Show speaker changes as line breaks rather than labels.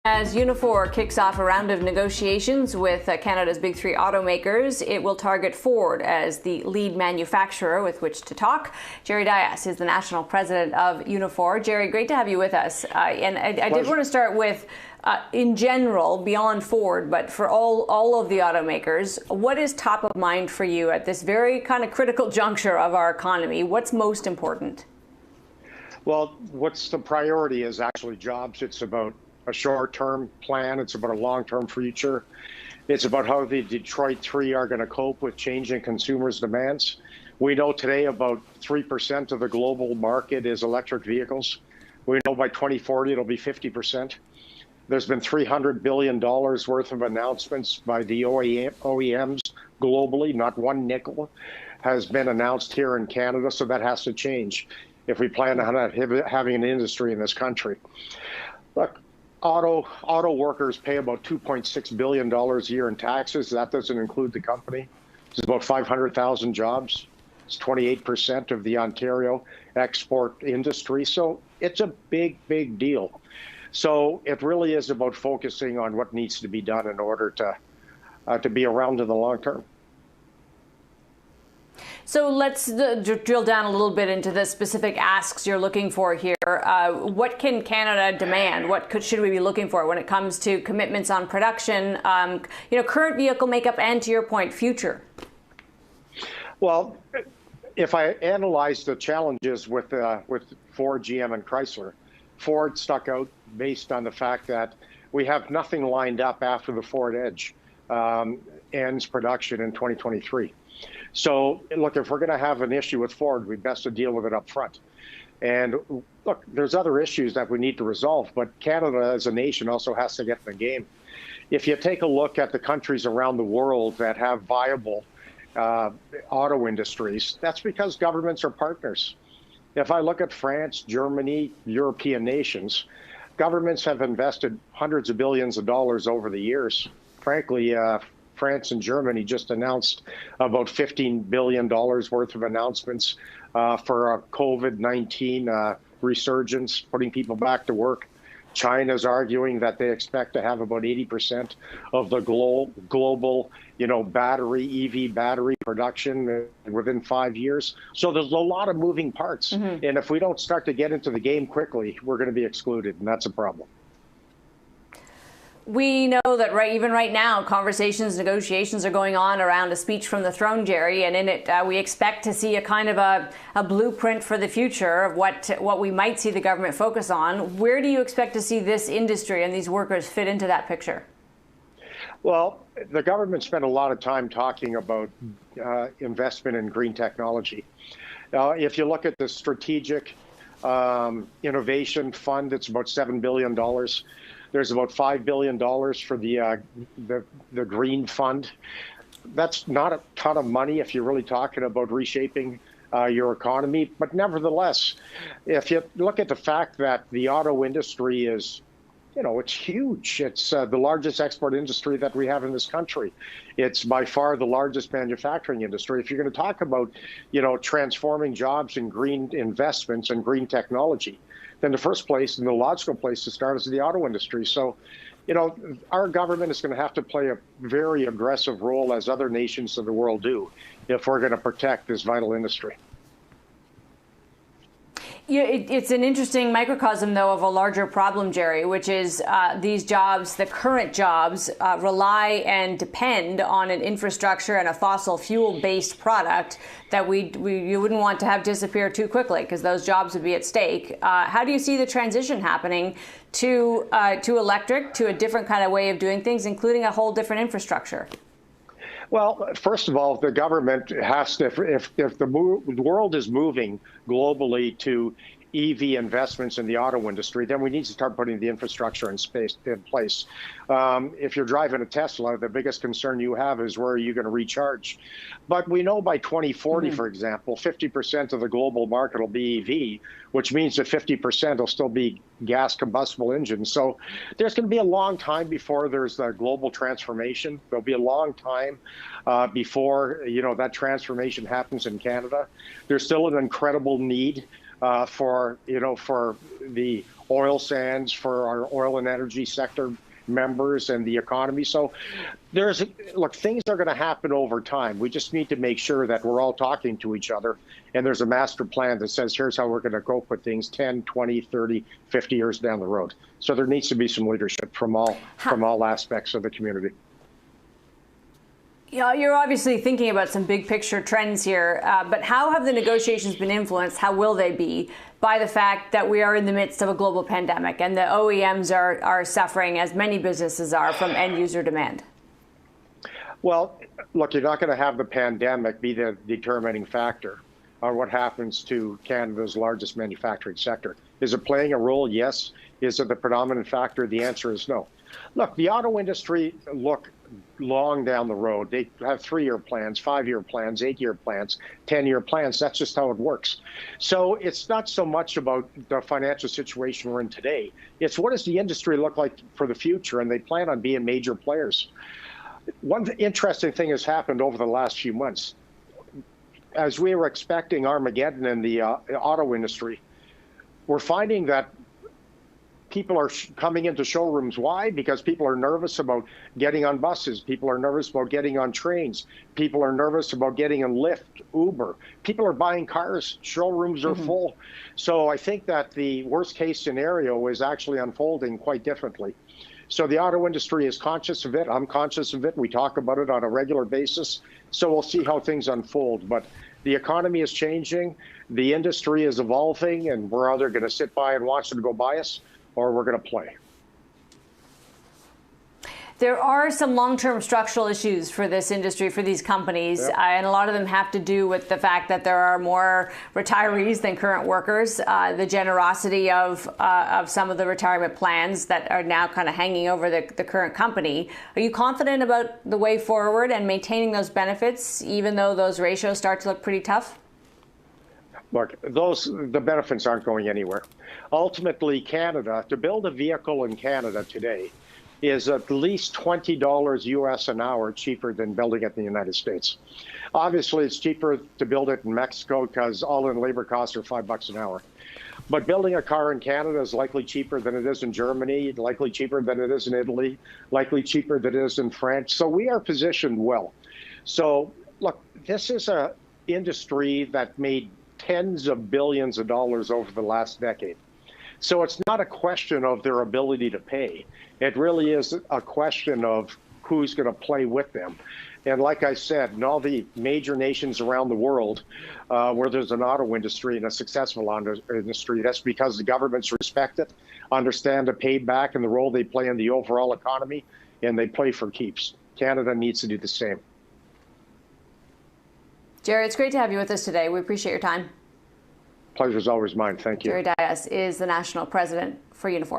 As Unifor kicks off a round of negotiations with Canada's big three automakers, it will target Ford as the lead manufacturer with which to talk. Jerry Dias is the national president of Unifor. Jerry, great to have you with us. And I did want to start with, in general, beyond Ford, but for all of the automakers, what is top of mind for you at this very kind of critical juncture of our economy? What's most important?
Well, what's the priority is actually jobs. It's about a short-term plan. It's about a long-term future. It's about how the Detroit Three are going to cope with changing consumers' demands. We know today about 3% of the global market is electric vehicles. We know by 2040 it'll be 50%. There's been $300 billion worth of announcements by the OEMs globally. Not one nickel has been announced here in Canada, so that has to change if we plan on having an industry in this country. Look, auto workers pay about $2.6 billion a year in taxes. That doesn't include the company. It's about 500,000 jobs. It's 28% of the Ontario export industry. So it's a big, big deal. So it really is about focusing on what needs to be done in order to be around in the long term.
So let's drill down a little bit into the specific asks you're looking for here. What can Canada demand? What should we be looking for when it comes to commitments on production, current vehicle makeup, and, to your point, future?
Well, if I analyze the challenges with Ford, GM, and Chrysler, Ford stuck out based on the fact that we have nothing lined up after the Ford Edge ends production in 2023. So, look, if we're going to have an issue with Ford, we best to deal with it up front. And look, there's other issues that we need to resolve, but Canada as a nation also has to get in the game. If you take a look at the countries around the world that have viable auto industries, that's because governments are partners. If I look at France, Germany, European nations, governments have invested hundreds of billions of dollars over the years. Frankly, France and Germany just announced about $15 billion worth of announcements for a COVID-19 resurgence, putting people back to work. China's arguing that they expect to have about 80% of the global, EV battery production within 5 years. So there's a lot of moving parts. Mm-hmm. And if we don't start to get into the game quickly, we're going to be excluded, and that's a problem.
We know that even right now, negotiations are going on around a speech from the throne, Jerry, and in it we expect to see a kind of a blueprint for the future of what we might see the government focus on. Where do you expect to see this industry and these workers fit into that picture? Well,
the government spent a lot of time talking about investment in green technology. If you look at the strategic innovation fund, it's about $7 billion. There's about $5 billion for the Green Fund. That's not a ton of money if you're really talking about reshaping your economy. But nevertheless, if you look at the fact that the auto industry is, it's huge. It's the largest export industry that we have in this country. It's by far the largest manufacturing industry. If you're going to talk about, transforming jobs and green investments and green technology, then the first place and the logical place to start is the auto industry. So, our government is going to have to play a very aggressive role, as other nations of the world do, if we're going to protect this vital industry.
Yeah, it's an interesting microcosm, though, of a larger problem, Jerry, which is these jobs, the current jobs, rely and depend on an infrastructure and a fossil fuel-based product that you wouldn't want to have disappear too quickly, because those jobs would be at stake. How do you see the transition happening to electric, to a different kind of way of doing things, including a whole different infrastructure?
Well, first of all, the government has to, if the world is moving globally to EV investments in the auto industry, then we need to start putting the infrastructure in place. If you're driving a Tesla, the biggest concern you have is where are you going to recharge? But we know by 2040, for example, 50% of the global market will be EV, which means that 50% will still be gas combustible engines. So there's going to be a long time before there's the global transformation. There'll be a long time before that transformation happens in Canada. There's still an incredible need for the oil sands for our oil and energy sector members and the economy. So look, things are going to happen over time. We just need to make sure that we're all talking to each other and there's a master plan that says, here's how we're going to cope with things 10, 20, 30, 50 years down the road. So there needs to be some leadership from all aspects of the community.
Yeah, you're obviously thinking about some big picture trends here, but how have the negotiations been influenced? How will they be by the fact that we are in the midst of a global pandemic and the OEMs are suffering, as many businesses are, from end user demand?
Well, look, you're not going to have the pandemic be the determining factor on what happens to Canada's largest manufacturing sector. Is it playing a role? Yes. Is it the predominant factor? The answer is no. Look, the auto industry look long down the road. They have 3-year plans, 5-year plans, 8-year plans, 10-year plans. That's just how it works. So it's not so much about the financial situation we're in today. It's what does the industry look like for the future, and they plan on being major players. One interesting thing has happened over the last few months. As we were expecting Armageddon in the auto industry, we're finding that people are coming into showrooms. Why? Because people are nervous about getting on buses. People are nervous about getting on trains. People are nervous about getting on Lyft, Uber. People are buying cars. Showrooms are full. So I think that the worst case scenario is actually unfolding quite differently. So the auto industry is conscious of it. I'm conscious of it. We talk about it on a regular basis. So we'll see how things unfold. But the economy is changing. The industry is evolving, and we're either going to sit by and watch it go by us, or we're going to play.
There are some long-term structural issues for this industry, for these companies, and a lot of them have to do with the fact that there are more retirees than current workers, the generosity of some of the retirement plans that are now kind of hanging over the current company. Are you confident about the way forward and maintaining those benefits, even though those ratios start to look pretty tough?
Look, the benefits aren't going anywhere. Ultimately, Canada, to build a vehicle in Canada today is at least $20 US an hour cheaper than building it in the United States. Obviously, it's cheaper to build it in Mexico because all-in labor costs are $5 an hour. But building a car in Canada is likely cheaper than it is in Germany, likely cheaper than it is in Italy, likely cheaper than it is in France. So we are positioned well. So look, this is an industry that made tens of billions of dollars over the last decade. So it's not a question of their ability to pay. It really is a question of who's going to play with them. And like I said, in all the major nations around the world where there's an auto industry and a successful auto industry, that's because the governments respect it, understand the payback and the role they play in the overall economy, and they play for keeps. Canada needs to do the same.
Jerry, it's great to have you with us today. We appreciate your time.
Pleasure is always mine. Thank you.
Jerry Dias is the national president for Unifor.